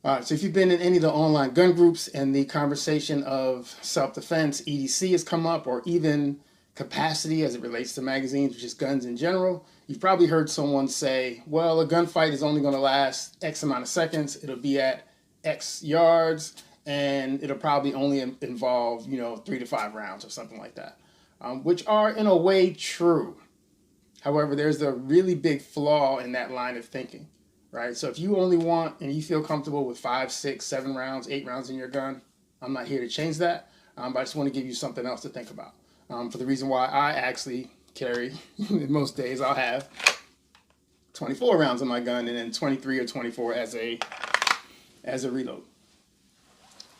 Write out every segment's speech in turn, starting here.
So if you've been in any of the online gun groups and the conversation of self-defense, EDC has come up, or even capacity as it relates to magazines or just guns in general, you've probably heard someone say, well, a gunfight is only going to last X amount of seconds, it'll be at X yards, and it'll probably only involve, 3 to 5 rounds or something like that, which are in a way true. However, there's a really big flaw in that line of thinking. Right? So if you only want and you feel comfortable with 5, 6, 7 rounds, 8 rounds in your gun, I'm not here to change that, but I just want to give you something else to think about. For the reason why I actually carry, in most days, I'll have 24 rounds in my gun and then 23 or 24 as a reload.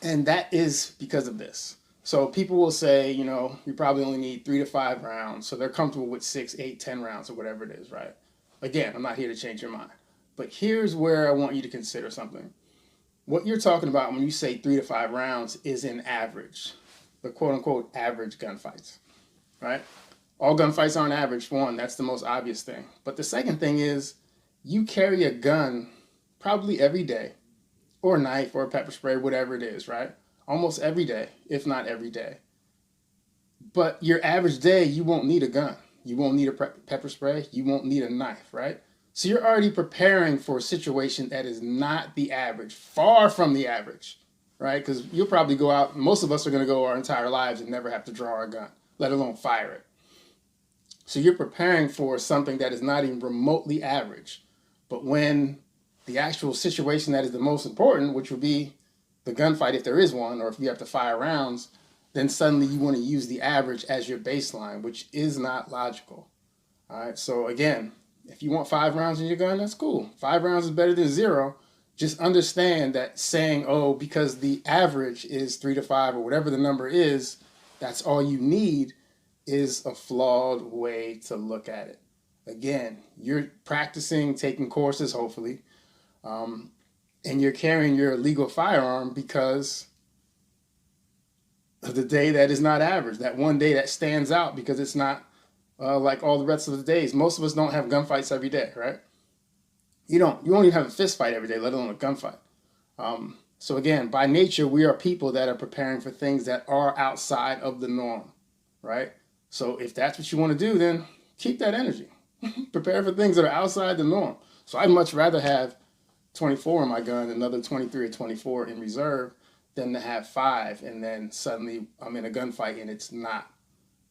And that is because of this. So people will say, you probably only need 3 to 5 rounds, so they're comfortable with 6, 8, 10 rounds or whatever it is, right? Again, I'm not here to change your mind. But here's where I want you to consider something. What you're talking about when you say 3 to 5 rounds is an average, the quote-unquote average gunfights, right? All gunfights aren't average, for one. That's the most obvious thing. But the second thing is you carry a gun probably every day, or a knife, or a pepper spray, whatever it is, right? Almost every day, if not every day. But your average day, you won't need a gun. You won't need a pepper spray. You won't need a knife, right? So you're already preparing for a situation that is not the average, far from the average, right? Because you'll probably go out, most of us are going to go our entire lives and never have to draw our gun, let alone fire it. So you're preparing for something that is not even remotely average. But when the actual situation that is the most important, which would be the gunfight if there is one, or if you have to fire rounds, then suddenly you want to use the average as your baseline, which is not logical. All right, so again, if you want 5 rounds in your gun, that's cool. 5 rounds is better than 0. Just understand that saying, oh, because the average is 3 to 5 or whatever the number is, that's all you need, is a flawed way to look at it. Again, you're practicing, taking courses, hopefully, and you're carrying your legal firearm because of the day that is not average, that one day that stands out because it's not like all the rest of the days. Most of us don't have gunfights every day, right? You won't even have a fist fight every day, let alone a gunfight. So again, by nature, we are people that are preparing for things that are outside of the norm, right? So if that's what you want to do, then keep that energy. Prepare for things that are outside the norm. So I'd much rather have 24 in my gun, another 23 or 24 in reserve, than to have 5 and then suddenly I'm in a gunfight and it's not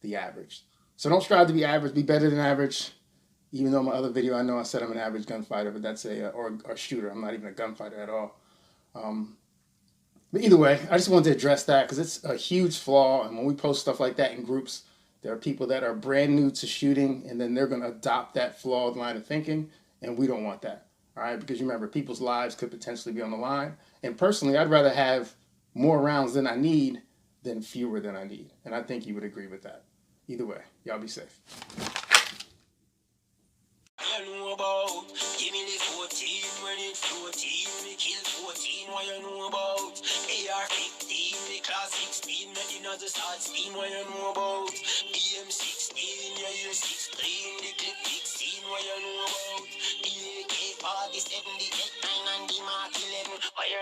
the average. So don't strive to be average, be better than average. Even though in my other video I know I said I'm an average gunfighter, but that's or shooter. I'm not even a gunfighter at all. But either way, I just wanted to address that because it's a huge flaw. And when we post stuff like that in groups, there are people that are brand new to shooting and then they're going to adopt that flawed line of thinking. And we don't want that. All right, because you remember, people's lives could potentially be on the line. And personally, I'd rather have more rounds than I need than fewer than I need. And I think you would agree with that. Either way, y'all be safe. You know about, give me the 14, when it's 14, we kill 14, what you know about, AR-15, the class 16, making us start steam, what you know about, BM-16, yeah, you're 16, the clip 16, what you know about, the AK-47, the X9 and the Mark 11, what you